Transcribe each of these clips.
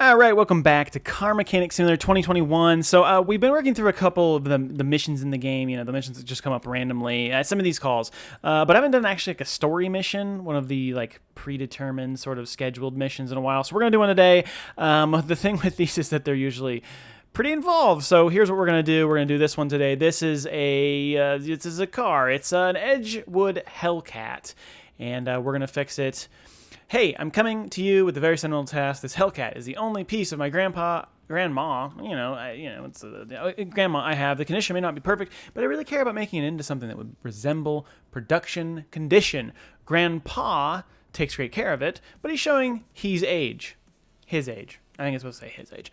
All right, welcome back to Car Mechanic Simulator 2021. So we've been working through a couple of the missions in the game, the missions that just come up randomly, some of these calls. But I haven't done actually like a story mission, one of the like predetermined sort of scheduled missions in a while. So we're going to do one today. The thing with these is that they're usually pretty involved. So here's what we're going to do. We're going to do this one today. This is a car. It's an Edgewood Hellcat, and we're going to fix it. Hey, I'm coming to you with a very simple task. This Hellcat is the only piece of my grandma, grandma I have. The condition may not be perfect, but I really care about making it into something that would resemble production condition. Grandpa takes great care of it, but he's showing his age. His age. I think it's supposed to say his age.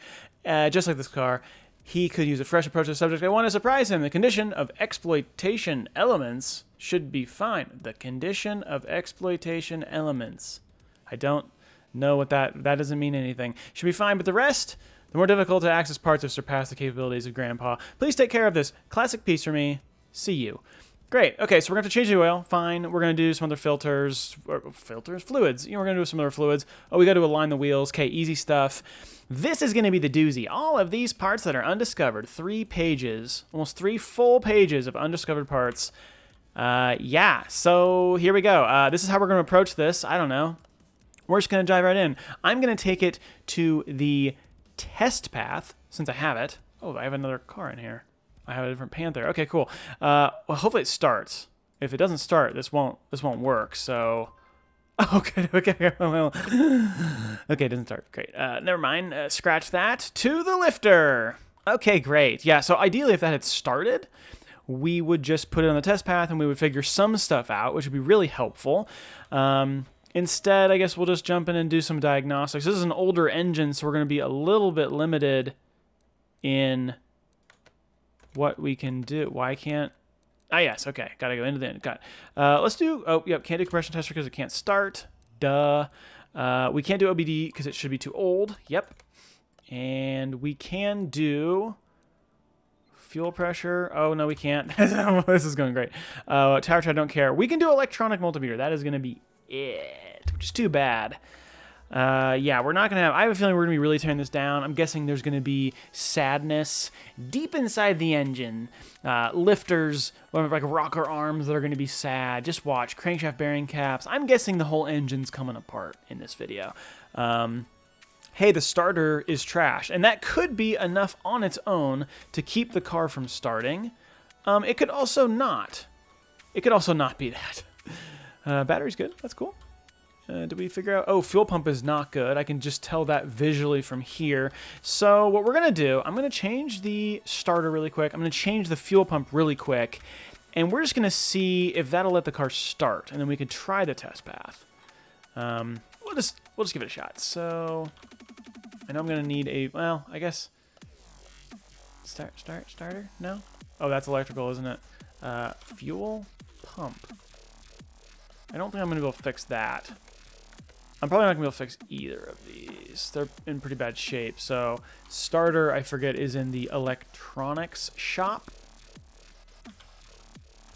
Just like this car, he could use a fresh approach to the subject. I want to surprise him. The condition of exploitation elements should be fine. The condition of exploitation elements. I don't know what that doesn't mean anything. Should be fine, but the rest, the more difficult to access parts have surpassed the capabilities of Grandpa. Please take care of this classic piece for me. See you. Great. Okay, so we're going to have to change the oil. Fine. We're going to do some other fluids. We're going to do some other fluids. Oh, we got to align the wheels. Okay, easy stuff. This is going to be the doozy. All of these parts that are undiscovered, 3 pages, almost 3 full pages of undiscovered parts. Yeah, so here we go. This is how we're going to approach this. I don't know. We're just going to dive right in. I'm going to take it to the test path, since I have it. Oh, I have another car in here. I have a different Panther. Okay, cool. Well, hopefully it starts. If it doesn't start, this won't work. So, okay. Okay, it doesn't start. Great. Never mind. Scratch that. To the lifter. Okay, great. Yeah. So ideally, if that had started, we would just put it on the test path and we would figure some stuff out, which would be really helpful. Instead, I guess we'll just jump in and do some diagnostics. This is an older engine, so we're going to be a little bit limited in what we can do. Why can't... Ah, yes, okay. Got to go into the end. Got it. Let's do... Oh, yep, can't do compression tester because it can't start. Duh. We can't do OBD because it should be too old. Yep. And we can do... fuel pressure. Oh, no, we can't. This is going great. Tower tread, I don't care. We can do electronic multimeter. That is going to be it, which is too bad. Yeah, we're not going to have... I have a feeling we're going to be really tearing this down. I'm guessing there's going to be sadness deep inside the engine. Lifters, like rocker arms that are going to be sad. Just watch. Crankshaft bearing caps. I'm guessing the whole engine's coming apart in this video. Hey, the starter is trash. And that could be enough on its own to keep the car from starting. It could also not. It could also not be that. Battery's good. That's cool. Did we figure out... Oh, fuel pump is not good. I can just tell that visually from here. So what we're going to do, I'm going to change the starter really quick. I'm going to change the fuel pump really quick. And we're just going to see if that'll let the car start. And then we can try the test path. We'll just give it a shot. So I know I'm going to need a... Well, I guess... Starter? No? Oh, that's electrical, isn't it? Fuel pump. I don't think I'm going to be able to fix that. I'm probably not going to be able to fix either of these. They're in pretty bad shape. So starter, I forget, is in the electronics shop.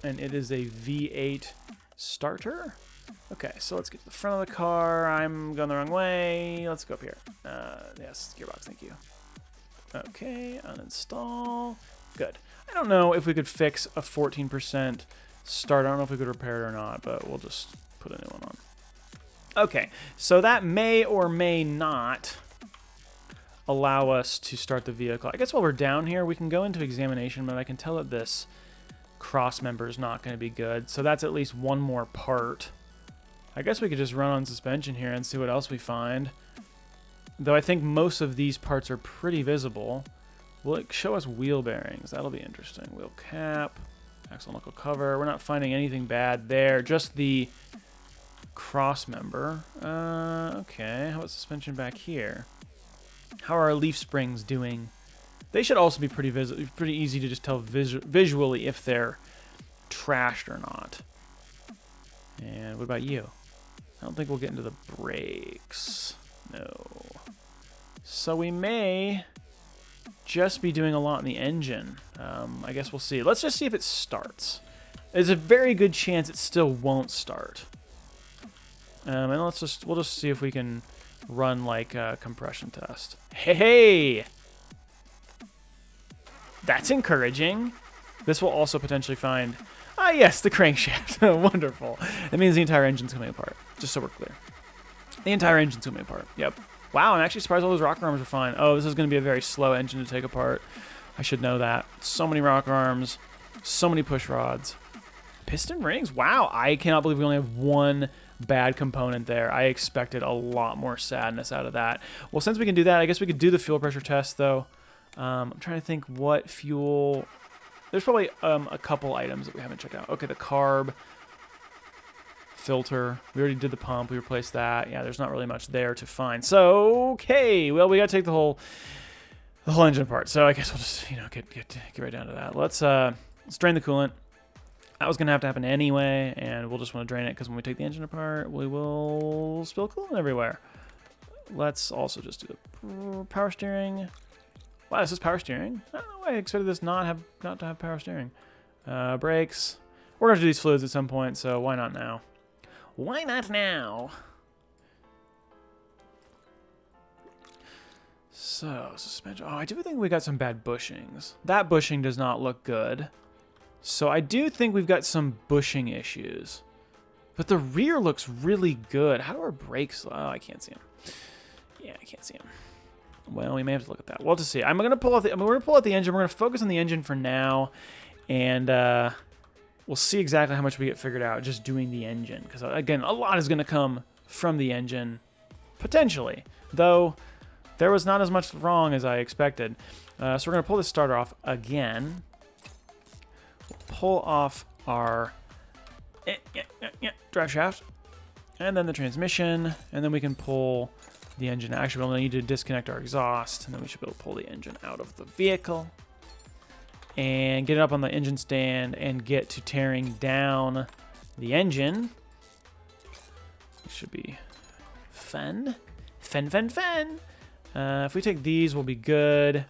And it is a V8 starter. Okay, so let's get to the front of the car. I'm going the wrong way. Let's go up here. Yes, gearbox, thank you. Okay, uninstall. Good. I don't know if we could fix a 14% start. I don't know if we could repair it or not, but we'll just put a new one on. Okay, so that may or may not allow us to start the vehicle. I guess while we're down here, we can go into examination mode. I can tell that this cross member is not going to be good, so that's at least one more part. I guess we could just run on suspension here and see what else we find. Though I think most of these parts are pretty visible. Will it show us wheel bearings? That'll be interesting. Wheel cap. Axle knuckle cover. We're not finding anything bad there. Just the cross member. Okay. How about suspension back here? How are our leaf springs doing? They should also be pretty easy to just tell visually if they're trashed or not. And what about you? I don't think we'll get into the brakes. No. So we may just be doing a lot in the engine. I guess we'll see. Let's just see if it starts. There's a very good chance it still won't start. And we'll just see if we can run like a compression test. Hey! That's encouraging. This will also potentially find... Ah, yes, the crankshaft. Wonderful. That means the entire engine's coming apart, just so we're clear. The entire engine's coming apart. Yep. Wow, I'm actually surprised all those rocker arms are fine. Oh, this is going to be a very slow engine to take apart. I should know that. So many rocker arms, so many push rods. Piston rings? Wow, I cannot believe we only have one bad component there. I expected a lot more sadness out of that. Well, since we can do that, I guess we could do the fuel pressure test, though. I'm trying to think what fuel... There's probably a couple items that we haven't checked out. Okay, the carb filter. We already did the pump. We replaced that. Yeah, there's not really much there to find. So, okay. Well, we got to take the whole engine apart. So I guess we'll just, get right down to that. Let's drain the coolant. That was going to have to happen anyway, and we'll just want to drain it because when we take the engine apart, we will spill coolant everywhere. Let's also just do the power steering. Wow, this is power steering. I don't know why I expected this not to have power steering. Brakes. We're going to do these fluids at some point, so why not now? Why not now? So, suspension. Oh, I do think we got some bad bushings. That bushing does not look good. So I do think we've got some bushing issues. But the rear looks really good. How do our brakes... Oh, I can't see them. Yeah, I can't see them. Well, we may have to look at that. We'll just see. We're gonna pull out the engine. We're gonna focus on the engine for now, and we'll see exactly how much we get figured out just doing the engine. Because again, a lot is gonna come from the engine, potentially. Though there was not as much wrong as I expected. So we're gonna pull this starter off again. We'll pull off our drive shaft, and then the transmission, and then we can pull the engine. Actually, we'll need to disconnect our exhaust, and then we should be able to pull the engine out of the vehicle and get it up on the engine stand and get to tearing down the engine. It should be fun. Fun. If we take these, we'll be good.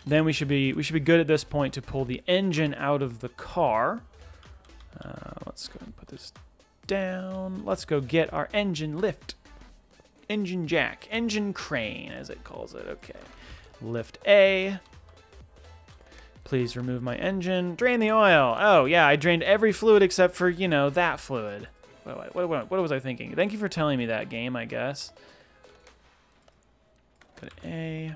Then we should be good at this point to pull the engine out of the car. Let's go and put this down. Let's go get our engine lift. Engine jack, engine crane, as it calls it. Okay. Lift A. Please remove my engine. Drain the oil. Oh, yeah, I drained every fluid except for, that fluid. What was I thinking? Thank you for telling me that, game, I guess. Go to A.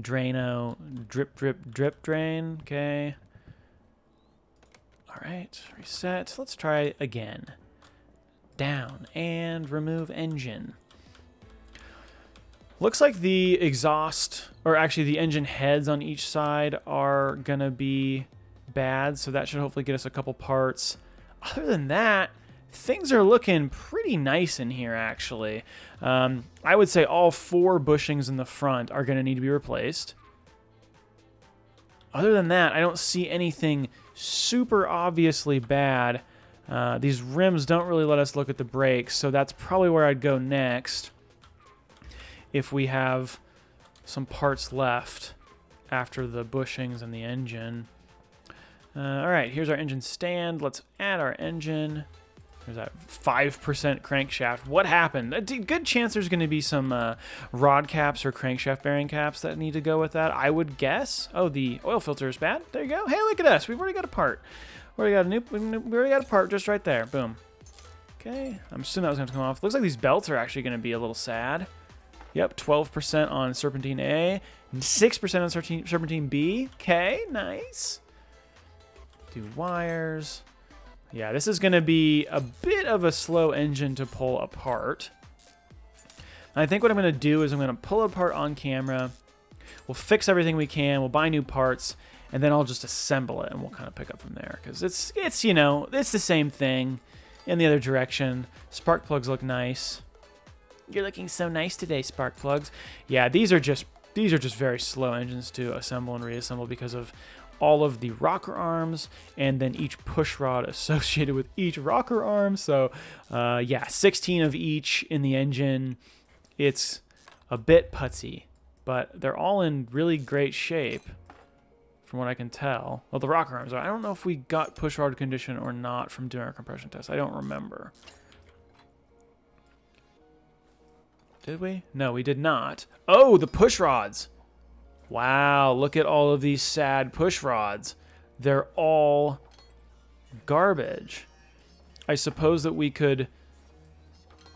Draino. Drip drain. Okay. All right. Reset. Let's try again. Down and remove engine. Looks like the exhaust, or actually the engine heads on each side are gonna be bad, so that should hopefully get us a couple parts. Other than that, things are looking pretty nice in here, actually. I would say all 4 bushings in the front are gonna need to be replaced. Other than that, I don't see anything super obviously bad. These rims don't really let us look at the brakes, so that's probably where I'd go next if we have some parts left after the bushings and the engine. All right, here's our engine stand. Let's add our engine. There's that 5% crankshaft. What happened? A good chance there's going to be some rod caps or crankshaft bearing caps that need to go with that, I would guess. Oh, the oil filter is bad. There you go. Hey, look at us. We've already got a part. We already got a part just right there. Boom. Okay. I'm assuming that was going to come off. Looks like these belts are actually going to be a little sad. Yep, 12% on Serpentine A, 6% on Serpentine B. Okay, nice. Do wires. Yeah, this is going to be a bit of a slow engine to pull apart. I think what I'm going to do is I'm going to pull it apart on camera. We'll fix everything we can. We'll buy new parts. And then I'll just assemble it, and we'll kind of pick up from there. Because it's the same thing in the other direction. Spark plugs look nice. You're looking so nice today, spark plugs. Yeah, these are just very slow engines to assemble and reassemble because of all of the rocker arms and then each push rod associated with each rocker arm. So, yeah, 16 of each in the engine. It's a bit putsy, but they're all in really great shape from what I can tell. Well, the rocker arms are. I don't know if we got push rod condition or not from doing our compression test. I don't remember. Did we? No, we did not. Oh, the push rods. Wow, look at all of these sad push rods. They're all garbage. I suppose that we could...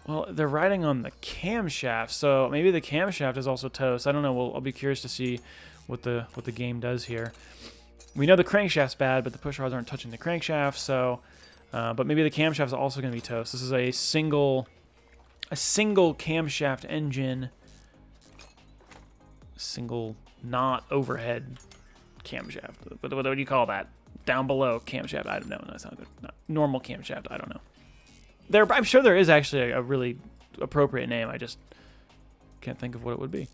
Well, they're riding on the camshaft, so maybe the camshaft is also toast. I don't know. I'll be curious to see what the game does here. We know the crankshaft's bad, but the push rods aren't touching the crankshaft, so... but maybe the camshaft is also going to be toast. This is a single camshaft engine. Single, not overhead camshaft. What do you call that? Down below camshaft. I don't know. That's not good. Not normal camshaft. I don't know. I'm sure there is actually a really appropriate name. I just can't think of what it would be.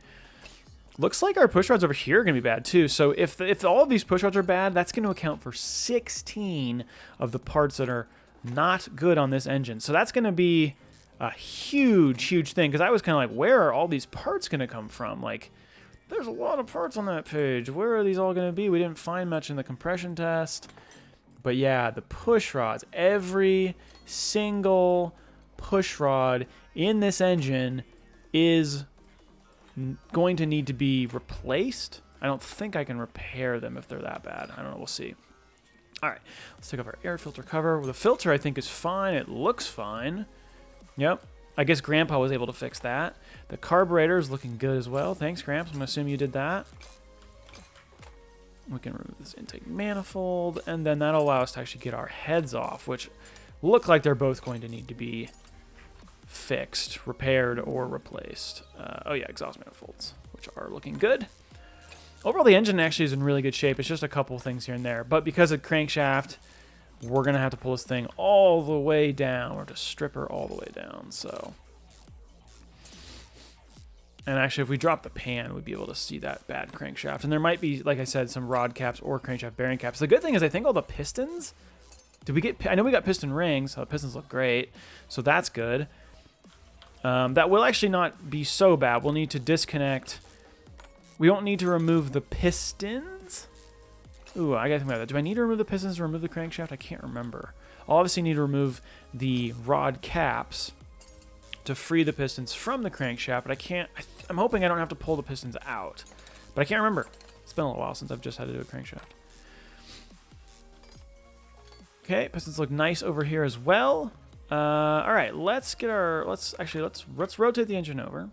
Looks like our push rods over here are going to be bad too. So if all of these push rods are bad, that's going to account for 16 of the parts that are not good on this engine. So that's going to be a huge thing, because I was kind of like, where are all these parts going to come from? Like, there's a lot of parts on that page. Where are these all going to be? We didn't find much in the compression test. But yeah, the push rods, every single push rod in this engine is going to need to be replaced. I don't think I can repair them if they're that bad. I don't know. We'll see. All right, let's take off our air filter cover. The filter, I think, is fine. It looks fine. Yep. I guess Grandpa was able to fix that. The carburetor is looking good as well. Thanks, Gramps. I'm going to assume you did that. We can remove this intake manifold, and then that'll allow us to actually get our heads off, which look like they're both going to need to be fixed, repaired, or replaced. Oh yeah, exhaust manifolds, which are looking good. Overall, the engine actually is in really good shape. It's just a couple things here and there, but because of crankshaft, we're gonna have to pull this thing all the way down, or to strip her all the way down. So, and actually, if we drop the pan, we'd be able to see that bad crankshaft. And there might be, like I said, some rod caps or crankshaft bearing caps. The good thing is, I think all the pistons. Did we get? I know we got piston rings. So the pistons look great, so that's good. That will actually not be so bad. We'll need to disconnect. We don't need to remove the pistons. Ooh, I gotta think about that. Do I need to remove the pistons to remove the crankshaft? I can't remember. I'll obviously need to remove the rod caps to free the pistons from the crankshaft, but I can't. I'm hoping I don't have to pull the pistons out, but I can't remember. It's been a little while since I've just had to do a crankshaft. Okay, pistons look nice over here as well. All right, let's rotate the engine over.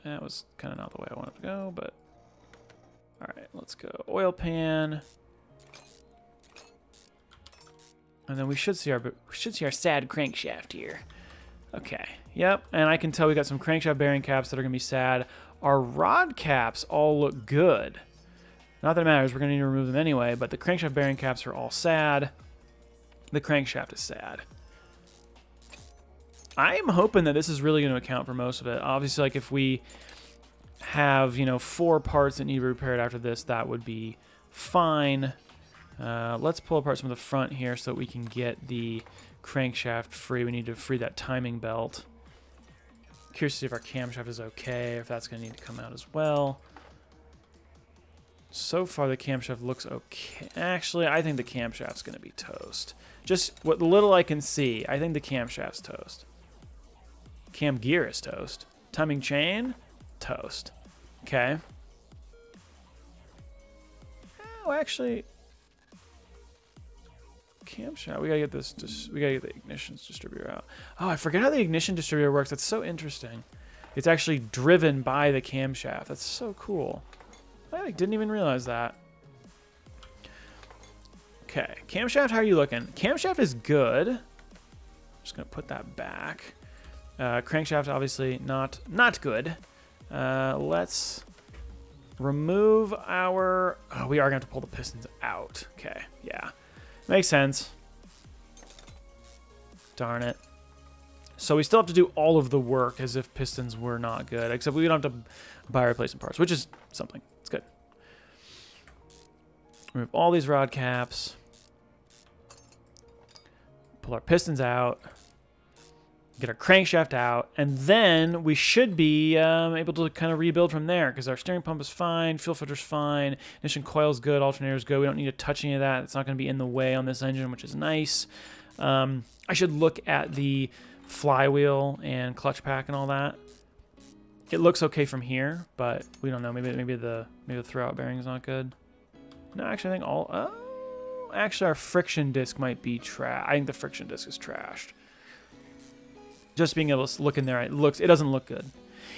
That was kind of not the way I wanted to go, but all right, let's go oil pan, and then we should see our sad crankshaft here. Okay, yep, and I can tell we got some crankshaft bearing caps that are gonna be sad. Our rod caps all look good. Not that it matters, we're gonna need to remove them anyway, but the crankshaft bearing caps are all sad. The crankshaft is sad. I'm hoping that this is really going to account for most of it. Obviously, like if we have, 4 parts that need to be repaired after this, that would be fine. Let's pull apart some of the front here so that we can get the crankshaft free. We need to free that timing belt. Curious to see if our camshaft is okay, if that's going to need to come out as well. So far, the camshaft looks okay. Actually, I think the camshaft's going to be toast. Just what little I can see, I think the camshaft's toast. Cam gear is toast. Timing chain, toast. Okay. Oh, actually, camshaft. We gotta get this. We gotta get the ignition distributor out. Oh, I forget how the ignition distributor works. That's so interesting. It's actually driven by the camshaft. That's so cool. I didn't even realize that. Okay, camshaft. How are you looking? Camshaft is good. Just gonna put that back. Crankshaft, obviously not good. Let's remove our... Oh, we are going to have to pull the pistons out. Okay, yeah. Makes sense. Darn it. So we still have to do all of the work as if pistons were not good, except we don't have to buy replacement parts, which is something. It's good. Remove all these rod caps. Pull our pistons out. Get our crankshaft out, and then we should be able to kind of rebuild from there, because our steering pump is fine, fuel filter's fine, ignition coil's good, alternator's good. We don't need to touch any of that. It's not going to be in the way on this engine, which is nice. I should look at the flywheel and clutch pack and all that. It looks okay from here, but we don't know. Maybe the throwout bearing's not good. No, actually, I think actually, our friction disc might be trash. I think the friction disc is trashed. Just being able to look in there, it doesn't look good.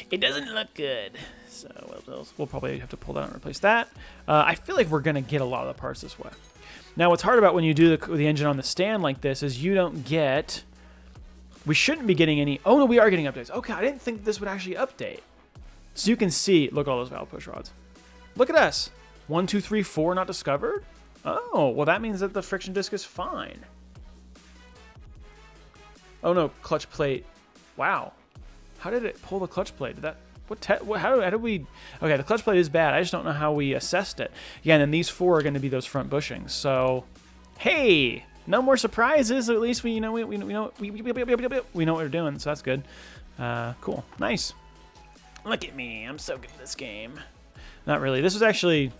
It doesn't look good. So we'll probably have to pull that out and replace that. I feel like we're gonna get a lot of the parts this way. Now, what's hard about when you do the engine on the stand like this is you don't get. We shouldn't be getting any. Oh no, we are getting updates. Okay, I didn't think this would actually update. So you can see. Look at all those valve push rods. Look at us. 1, 2, 3, 4 not discovered. Oh, well that means that the friction disc is fine. Oh no, clutch plate. Wow. How did it pull the clutch plate? Did that? How did we? Okay, the clutch plate is bad. I just don't know how we assessed it. Yeah, and then these 4 are going to be those front bushings. So, hey, no more surprises. At least we know what we're doing. So that's good. Cool, nice. Look at me. I'm so good at this game. Not really. This was actually.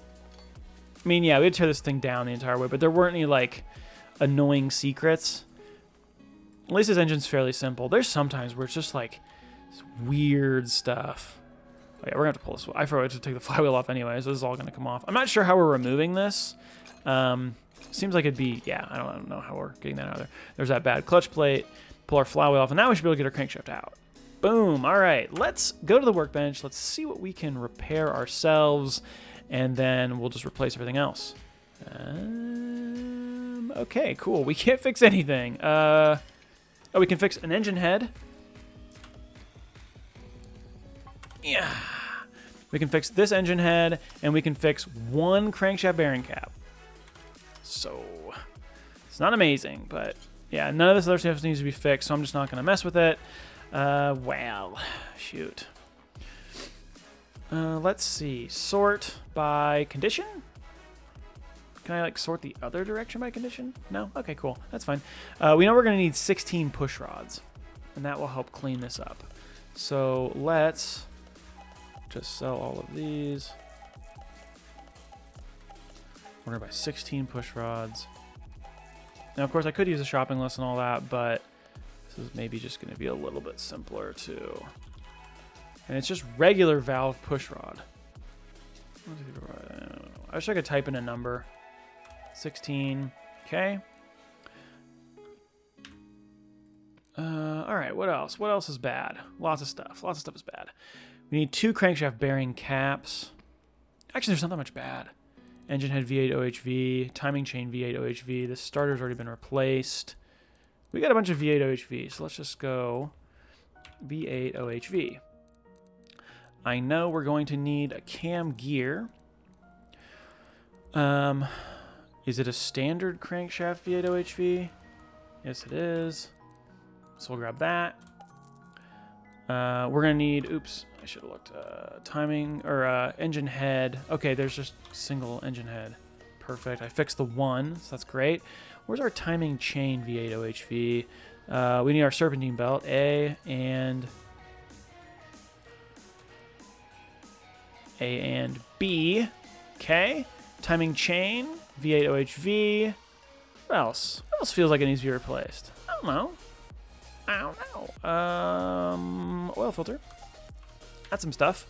I mean, yeah, we had to tear this thing down the entire way, but there weren't any like annoying secrets. At least this engine's fairly simple. There's sometimes where it's just like weird stuff. Oh, yeah, we're gonna have to pull this. I forgot to take the flywheel off anyway, so this is all gonna come off. I'm not sure how we're removing this. Seems like it'd be, yeah, I don't know how we're getting that out of there. There's that bad clutch plate. Pull our flywheel off, and now we should be able to get our crankshaft out. Boom. All right, let's go to the workbench. Let's see what we can repair ourselves, and then we'll just replace everything else. Okay, cool. We can't fix anything. Oh, we can fix an engine head. Yeah. We can fix this engine head, and we can fix 1 crankshaft bearing cap. So, it's not amazing, but yeah, none of this other stuff needs to be fixed, so I'm just not going to mess with it. Well, shoot. Let's see. Sort by condition? Can I, like, sort the other direction by condition? No? Okay, cool. That's fine. We know we're going to need 16 push rods, and that will help clean this up. So, let's just sell all of these. Order by 16 push rods. Now, of course, I could use a shopping list and all that, but this is maybe just going to be a little bit simpler, too. And it's just regular valve push rod. I wish I could type in a number. 16. Okay. All right, what else? What else is bad? Lots of stuff. Lots of stuff is bad. We need 2 crankshaft bearing caps. Actually, there's not that much bad. Engine head V8 OHV, timing chain V8 OHV. The starter's already been replaced. We got a bunch of V8 OHV, so let's just go V8 OHV. I know we're going to need a cam gear. Is it a standard crankshaft V8 OHV? Yes, it is. So we'll grab that. We're gonna need, oops, I should have looked, timing, or engine head. Okay, there's just single engine head. Perfect, I fixed the 1, so that's great. Where's our timing chain V8 OHV? We need our serpentine belt, A and B. Okay, timing chain, V8 OHV. What else? What else feels like it needs to be replaced? I don't know. Oil filter. That's some stuff.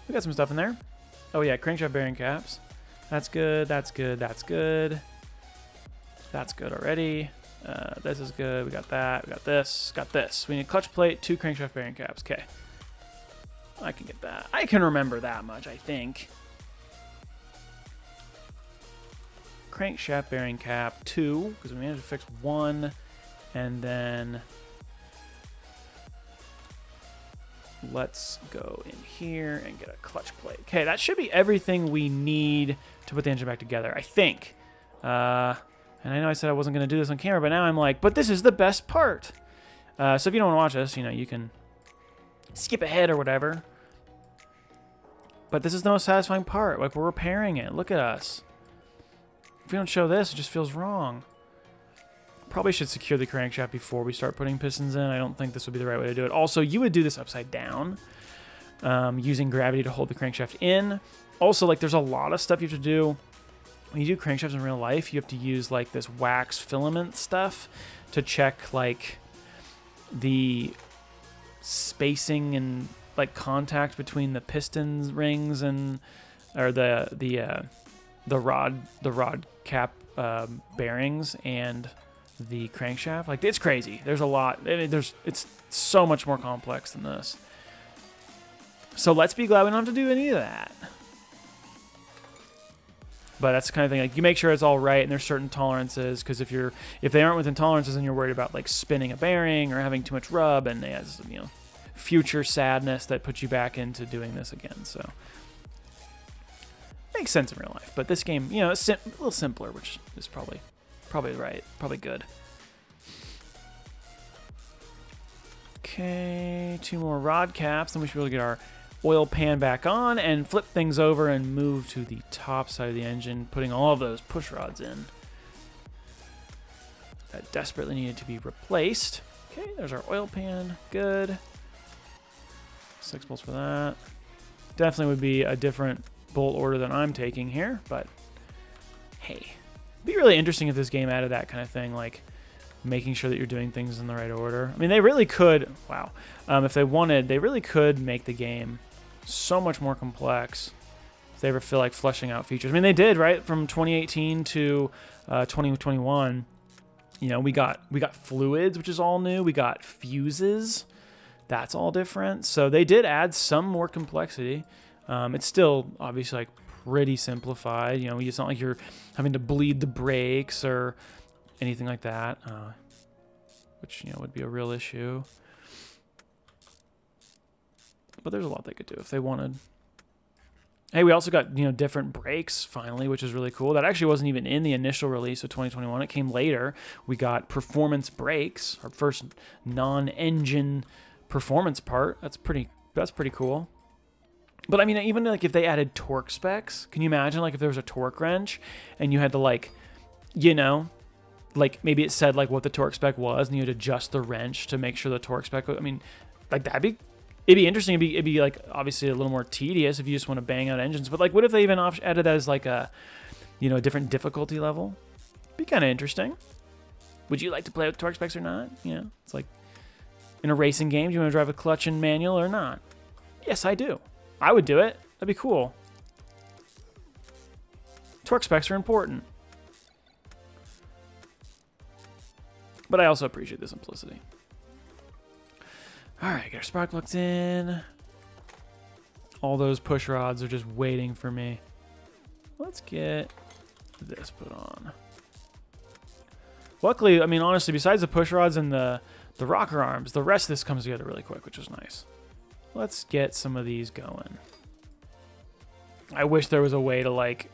We got some stuff in there. Oh yeah, crankshaft bearing caps. That's good, that's good, that's good. That's good already. This is good, we got that, we got this, got this. We need clutch plate, 2 crankshaft bearing caps, okay. I can get that. I can remember that much, I think. Crankshaft bearing cap, 2, because we managed to fix 1, and then let's go in here and get a clutch plate. Okay, that should be everything we need to put the engine back together, I think. And I know I said I wasn't going to do this on camera, but now I'm like, but this is the best part. So if you don't want to watch this, you know, you can skip ahead or whatever. But this is the most satisfying part. Like, we're repairing it. Look at us. If we don't show this, it just feels wrong. Probably should secure the crankshaft before we start putting pistons in. I don't think this would be the right way to do it. Also, you would do this upside down, using gravity to hold the crankshaft in. Also, like, there's a lot of stuff you have to do. When you do crankshafts in real life, you have to use, like, this wax filament stuff to check, like, the spacing and like contact between the pistons rings and or the rod cap bearings and the crankshaft. Like, it's crazy. There's a lot. It's so much more complex than this. So let's be glad we don't have to do any of that. But that's the kind of thing, like, you make sure it's all right, and there's certain tolerances, because if they aren't within tolerances, then you're worried about like spinning a bearing or having too much rub, and it has, you know, future sadness that puts you back into doing this again. So makes sense in real life, but this game, you know, it's a little simpler, which is probably right, probably good. Okay, 2 more rod caps, then we should be able to get our oil pan back on and flip things over and move to the top side of the engine, putting all of those push rods in that desperately needed to be replaced. Okay, there's our oil pan. Good. 6 bolts for that. Definitely would be a different bolt order than I'm taking here, but hey, it'd be really interesting if this game added that kind of thing, like making sure that you're doing things in the right order. I mean, they really could, wow, if they wanted, they really could make the game so much more complex if they ever feel like fleshing out features. I mean, they did, right? From 2018 to 2021, you know, we got fluids, which is all new. We got fuses. That's all different. So they did add some more complexity. It's still obviously like pretty simplified. You know, it's not like you're having to bleed the brakes or anything like that, which, you know, would be a real issue. But there's a lot they could do if they wanted. Hey, we also got, you know, different brakes finally, which is really cool. That actually wasn't even in the initial release of 2021. It came later. We got performance brakes, our first non-engine performance part. That's pretty cool. But I mean, even like if they added torque specs, can you imagine like if there was a torque wrench and you had to, like, you know, like maybe it said like what the torque spec was and you had to adjust the wrench to make sure the torque spec, I mean, like it'd be interesting. It'd be like obviously a little more tedious if you just want to bang out engines. But like, what if they even added that as like a, you know, a different difficulty level? Be kind of interesting. Would you like to play with torque specs or not? You know, it's like in a racing game, do you want to drive a clutch and manual or not? Yes, I do. I would do it. That'd be cool. Torque specs are important. But I also appreciate the simplicity. All right, get our spark plugs in. All those push rods are just waiting for me. Let's get this put on. Luckily, I mean, honestly, besides the push rods and the rocker arms, the rest of this comes together really quick, which is nice. Let's get some of these going. I wish there was a way to, like,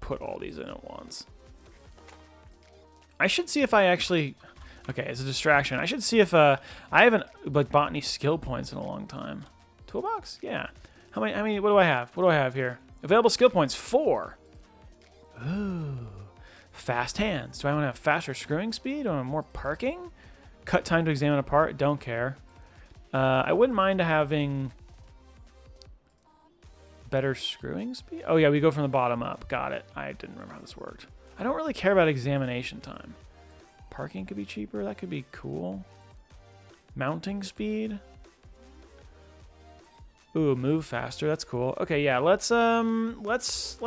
put all these in at once. I should see if I actually... Okay, it's a distraction. I should see if I haven't like bought any skill points in a long time. Toolbox? Yeah. How many? What do I have? What do I have here? Available skill points 4. Ooh. Fast hands. Do I want to have faster screwing speed or more parking? Cut time to examine a part. Don't care. I wouldn't mind having better screwing speed. Oh yeah, we go from the bottom up. Got it. I didn't remember how this worked. I don't really care about examination time. Parking could be cheaper. That could be cool. Mounting speed. Ooh, move faster. That's cool. Okay, yeah. Let's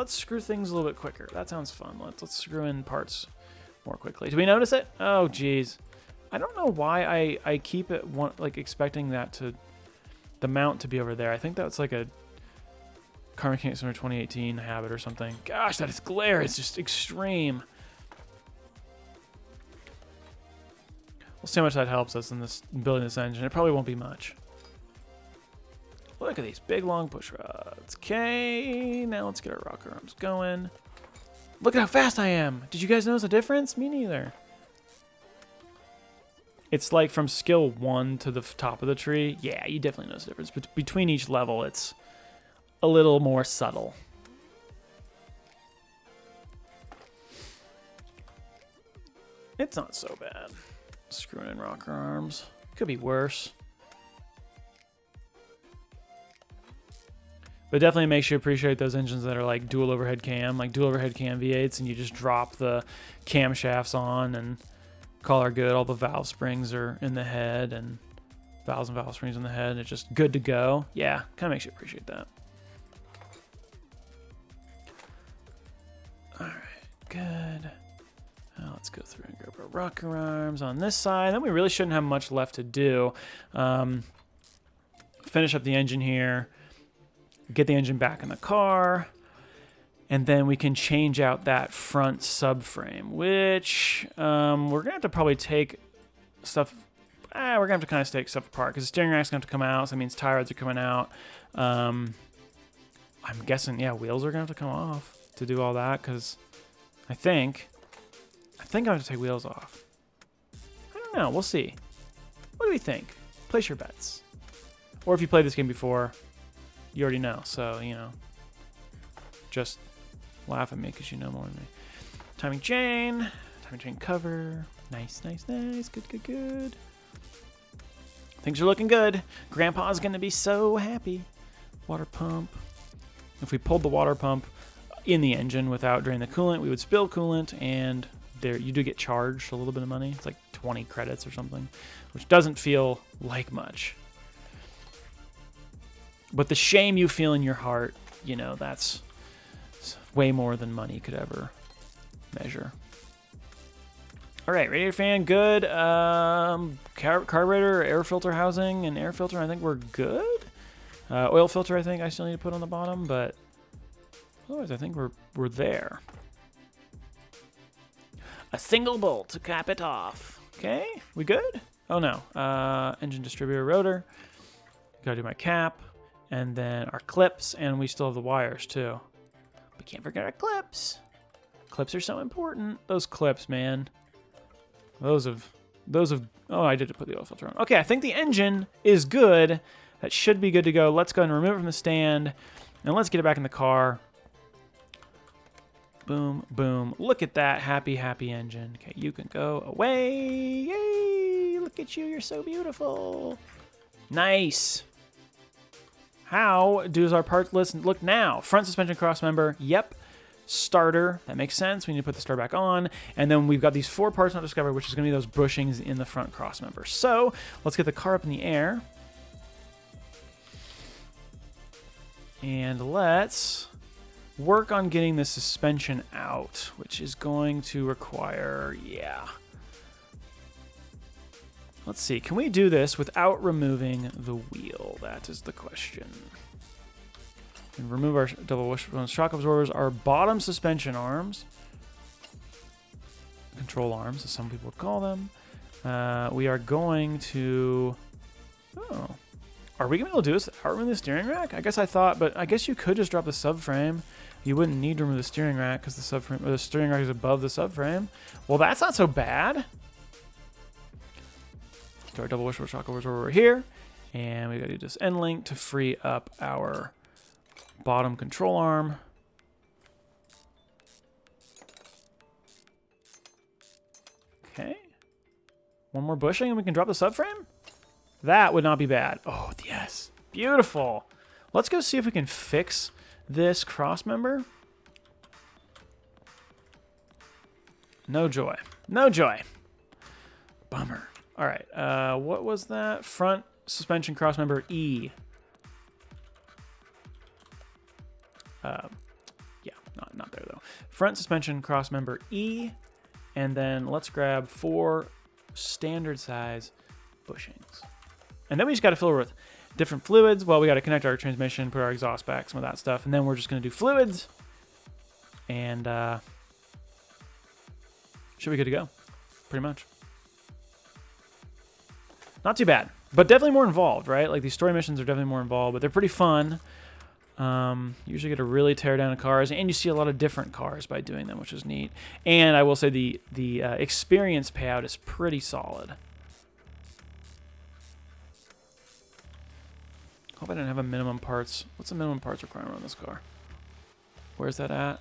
screw things a little bit quicker. That sounds fun. Let's screw in parts more quickly. Do we notice it? Oh, geez. I don't know why I keep it like expecting that the mount to be over there. I think that's like a Car Mechanics Center 2018 habit or something. Gosh, that is glare. It's just extreme. We'll see how much that helps us in building this engine. It probably won't be much. Look at these big long push rods. Okay, now let's get our rocker arms going. Look at how fast I am. Did you guys notice a difference? Me neither. It's like from skill 1 to the top of the tree. Yeah, you definitely notice a difference. But between each level, it's a little more subtle. It's not so bad. Screwing in rocker arms. Could be worse. But definitely makes you appreciate those engines that are like dual overhead cam V8s, and you just drop the camshafts on and call her good. All the valve springs are in the head, and valves and valve springs on the head, and it's just good to go. Yeah, kind of makes you appreciate that. All right, good. Now let's go through and grab our rocker arms on this side. Then we really shouldn't have much left to do. Finish up the engine here, get the engine back in the car, and then we can change out that front subframe, which we're gonna have to probably take stuff. We're gonna have to kind of take stuff apart because the steering rack's gonna have to come out. So that means tie rods are coming out. I'm guessing, yeah, wheels are gonna have to come off to do all that because I think I'm gonna have to take wheels off. I don't know. We'll see. What do we think? Place your bets. Or if you played this game before, you already know. So, you know, just laugh at me because you know more than me. Timing chain cover. Nice, nice, nice. Good, good, good. Things are looking good. Grandpa's going to be so happy. Water pump. If we pulled the water pump in the engine without draining the coolant, we would spill coolant, and there you do get charged a little bit of money. It's like 20 credits or something, which doesn't feel like much. But the shame you feel in your heart, you know, that's way more than money could ever measure. All right, radiator fan, good. Carburetor, air filter housing, and air filter, I think we're good. Oil filter, I think I still need to put on the bottom, but otherwise I think we're there. A single bolt to cap it off. Okay, we good? Oh no, engine distributor rotor. Gotta do my cap. And then our clips, and we still have the wires too. We can't forget our clips. Clips are so important. Those clips, man. Those have. Oh, I did put the oil filter on. Okay, I think the engine is good. That should be good to go. Let's go and remove it from the stand, and let's get it back in the car. Boom, boom. Look at that happy, happy engine. Okay, you can go away. Yay! Look at you. You're so beautiful. Nice. How does our part list look now? Front suspension crossmember, yep. Starter, that makes sense. We need to put the starter back on. And then we've got these 4 parts not discovered, which is going to be those bushings in the front crossmember. So let's get the car up in the air. And let's work on getting the suspension out, which is going to require, yeah. Let's see, can we do this without removing the wheel? That is the question. And remove our double wishbone shock absorbers, our bottom suspension arms, control arms, as some people would call them. We are going to, oh, are we going to be able to do this without removing the steering rack? I guess I thought, but I guess you could just drop the subframe. You wouldn't need to remove the steering rack because the subframe, or the steering rack is above the subframe. Well, that's not so bad. Our double wishbone shock absorber over here, and we got to do this end link to free up our bottom control arm. Okay, one more bushing and we can drop the subframe. That would not be bad. Oh yes, beautiful. Let's go see if we can fix this crossmember. No joy, no joy. Bummer. All right, what was that? Front suspension crossmember E. Yeah, not there though. Front suspension crossmember E, and then let's grab 4 standard size bushings. And then we just got to fill it with different fluids. Well, we got to connect our transmission, put our exhaust back, some of that stuff, and then we're just going to do fluids, and should be good to go, pretty much. Not too bad, but definitely more involved, right? Like these story missions are definitely more involved, but they're pretty fun. You usually get to really tear down cars, and you see a lot of different cars by doing them, which is neat. And I will say the experience payout is pretty solid. Hope I didn't have a minimum parts. What's the minimum parts requirement on this car? Where's that at?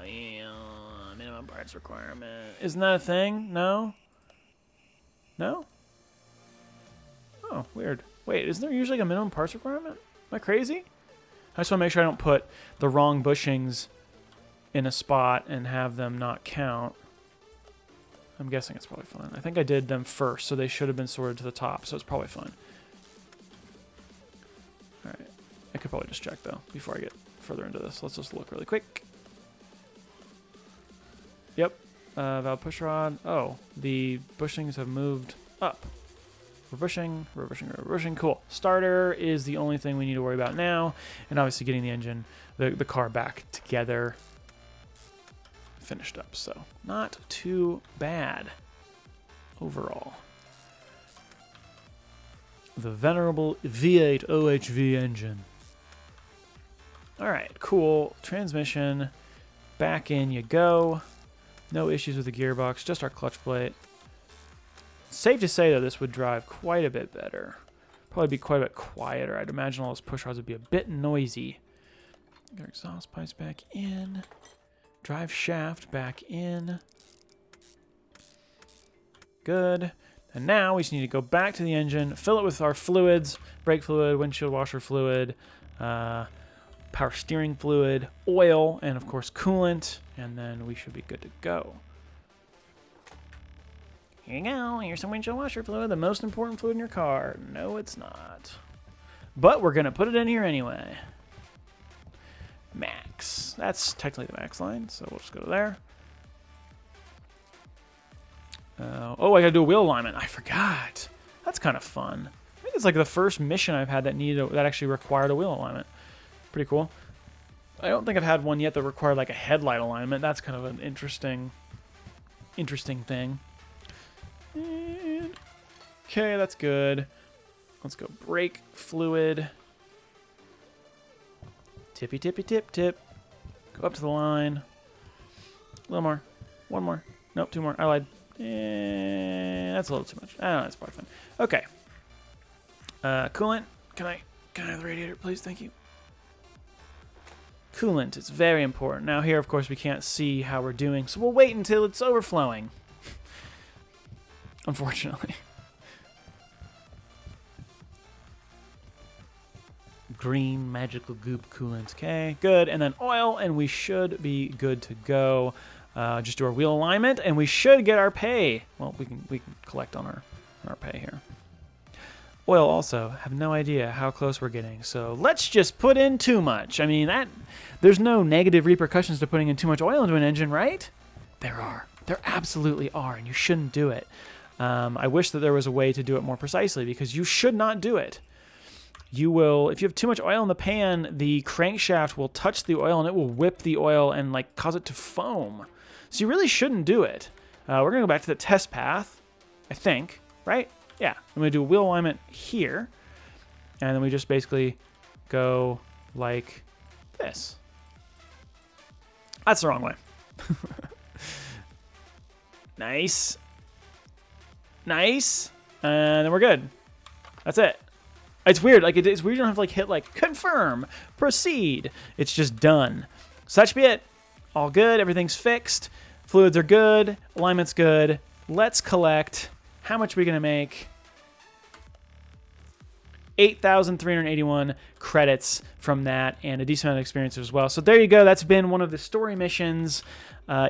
Yeah, minimum parts requirement. Isn't that a thing? No? No? Oh, weird. Wait, isn't there usually like a minimum parts requirement? Am I crazy? I just want to make sure I don't put the wrong bushings in a spot and have them not count. I'm guessing it's probably fine. I think I did them first, so they should have been sorted to the top, so it's probably fine. All right. I could probably just check, though, before I get further into this. Let's just look really quick. Yep. Valve push rod. Oh, the bushings have moved up. Rebushing, rebushing, rebushing. Cool. Starter is the only thing we need to worry about now. And obviously getting the engine, the car back together. Finished up. So not too bad overall. The venerable V8 OHV engine. All right, cool. Transmission. Back in you go. No issues with the gearbox, just our clutch plate. Safe to say, though, this would drive quite a bit better. Probably be quite a bit quieter. I'd imagine all those push rods would be a bit noisy. Get our exhaust pipes back in. Drive shaft back in. Good. And now we just need to go back to the engine, fill it with our fluids, brake fluid, windshield washer fluid, power steering fluid, oil, and of course coolant, and then we should be good to go. Here you go. Here's some windshield washer fluid, the most important fluid in your car. No, it's not. But we're going to put it in here anyway. Max. That's technically the max line, so we'll just go there. Oh, I got to do a wheel alignment. I forgot. That's kind of fun. I think it's like the first mission I've had that actually required a wheel alignment. Pretty cool. I don't think I've had one yet that required like a headlight alignment. That's kind of an interesting thing. And, okay, that's good. Let's go brake fluid. Tippy, tippy, tip, tip. Go up to the line. A little more. One more. Nope, two more. I lied. That's a little too much. I don't know, that's probably fine. Okay. Coolant. Can I have the radiator, please? Thank you. Coolant is very important. Now here, of course, we can't see how we're doing, so we'll wait until it's overflowing. Unfortunately. Green magical goop coolant. Okay, good. And then oil, and we should be good to go. Just do our wheel alignment, and we should get our pay. Well, we can collect on our pay here. Oil also, have no idea how close we're getting. So let's just put in too much. I mean, there's no negative repercussions to putting in too much oil into an engine, right? There are. There absolutely are, and you shouldn't do it. I wish that there was a way to do it more precisely, because you should not do it. You will, if you have too much oil in the pan, the crankshaft will touch the oil and it will whip the oil and like cause it to foam. So you really shouldn't do it. We're gonna go back to the test path, I think, right? Yeah, I'm gonna do a wheel alignment here, and then we just basically go like this. That's the wrong way. Nice. Nice. And then we're good. That's it. It's weird. Like it's weird you don't have to like hit like confirm, proceed. It's just done. So that should be it. All good. Everything's fixed. Fluids are good. Alignment's good. Let's collect. How much are we gonna make? 8,381 credits from that, and a decent amount of experience as well. So there you go. That's been one of the story missions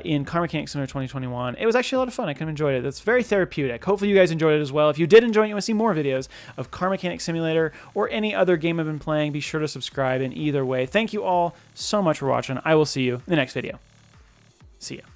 in Car Mechanic Simulator 2021. It was actually a lot of fun. I kind of enjoyed it. It's very therapeutic. Hopefully you guys enjoyed it as well. If you did enjoy it, you want to see more videos of Car Mechanic Simulator or any other game I've been playing, be sure to subscribe in either way. Thank you all so much for watching. I will see you in the next video. See ya.